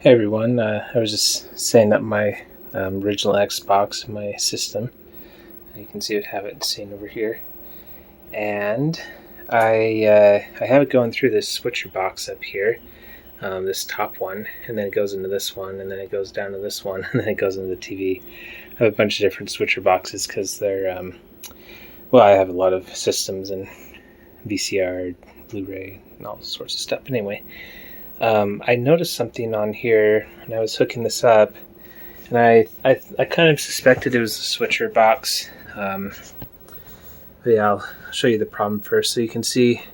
Hey everyone, I was just setting up my original Xbox in my system. You can see have it seen over here, and I have it going through this switcher box up here, this top one, and then it goes into this one, and then it goes down to this one, and then it goes into the TV. I have a bunch of different switcher boxes because they're I have a lot of systems and VCR, Blu-ray, and all sorts of stuff. But anyway. I noticed something on here, and I was hooking this up, and I kind of suspected it was a switcher box. But yeah, I'll show you the problem first. So you can see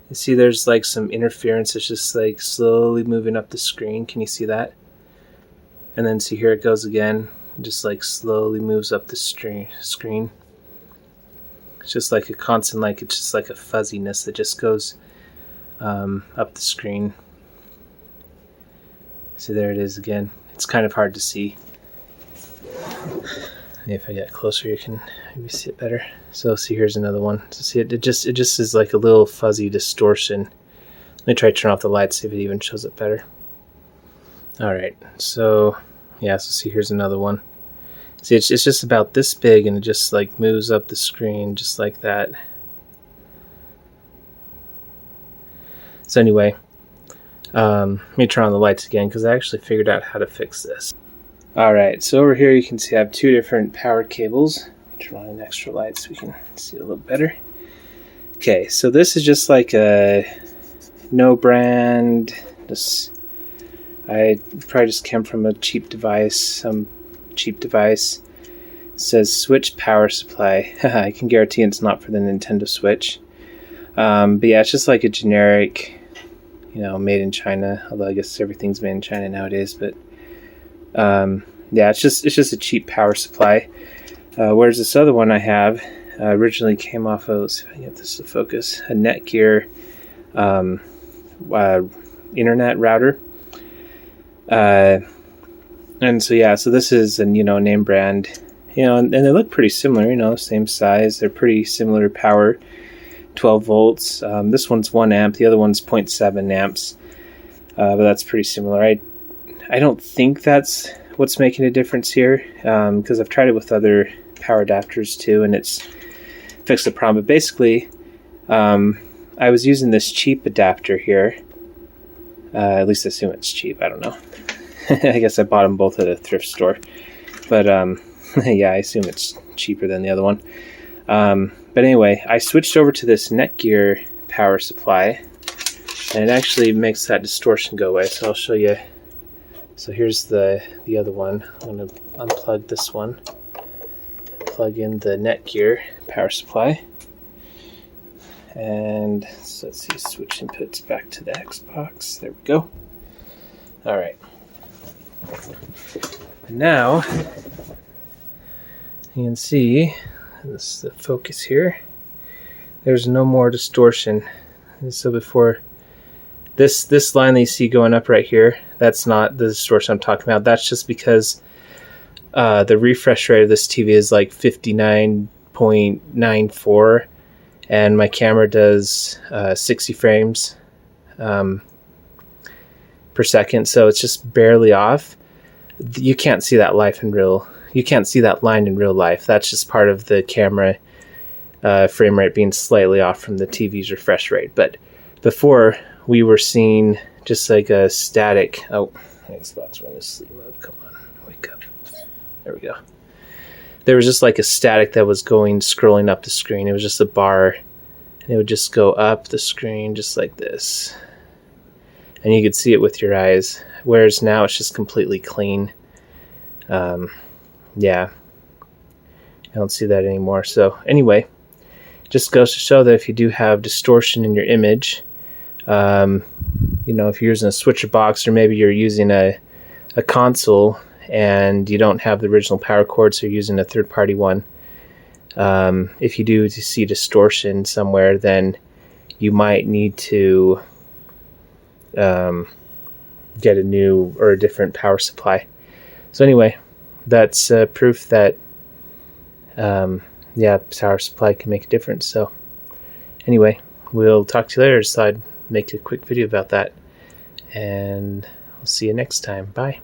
there's like some interference. It's just like slowly moving up the screen. Can you see that? And then see here it goes again. It just like slowly moves up the screen. It's just like a constant, like it's just like a fuzziness that just goes up the screen. So there it is again. It's kind of hard to see. If I get closer, you can maybe see it better. So see, here's another one. So see, it just is like a little fuzzy distortion. Let me try to turn off the lights, see if it even shows it better. All right. So yeah. So see, here's another one. See, it's just about this big, and it just like moves up the screen just like that. So anyway, let me turn on the lights again because I actually figured out how to fix this. Alright, so over here you can see I have two different power cables. Turn on an extra light so we can see it a little better. Okay, so this is just like a no brand. I probably just came from a cheap device, some cheap device. It says Switch power supply. I can guarantee it's not for the Nintendo Switch. But yeah, it's just like a generic, made in China, although I guess everything's made in China nowadays, but yeah, it's just a cheap power supply. Whereas this other one I have originally came off of, let's see if I can get this to focus, a Netgear internet router. And so yeah, so this is a name brand, and they look pretty similar, same size, they're pretty similar power. 12 volts. This one's 1 amp, the other one's 0.7 amps, but that's pretty similar. I don't think that's what's making a difference here, because I've tried it with other power adapters too, and it's fixed the problem. But basically, I was using this cheap adapter here. At least I assume it's cheap. I don't know. I guess I bought them both at a thrift store, but yeah, I assume it's cheaper than the other one. But anyway, I switched over to this Netgear power supply, and it actually makes that distortion go away. So I'll show you. So here's the other one. I'm going to unplug this one, plug in the Netgear power supply, and so let's see, switch inputs back to the Xbox. There we go. All right. And now you can see. This is the focus here. There's no more distortion. So before this line that you see going up right here, that's not the distortion I'm talking about. That's just because the refresh rate of this TV is like 59.94, and my camera does 60 frames per second, so it's just barely off. You can't see that You can't see that line in real life. That's just part of the camera frame rate being slightly off from the TV's refresh rate. But before, we were seeing just like a static. Oh, Xbox run this sleep mode. Come on, wake up. There we go. There was just like a static that was scrolling up the screen. It was just a bar, and it would just go up the screen just like this. And you could see it with your eyes. Whereas now it's just completely clean. Yeah, I don't see that anymore. So anyway, just goes to show that if you do have distortion in your image, if you're using a switcher box, or maybe you're using a console and you don't have the original power cord, so you're using a third-party one, if you do see distortion somewhere, then you might need to get a new or a different power supply. So anyway, that's proof that power supply can make a difference. So anyway, we'll talk to you later. So I'd make a quick video about that, and I'll see you next time. Bye.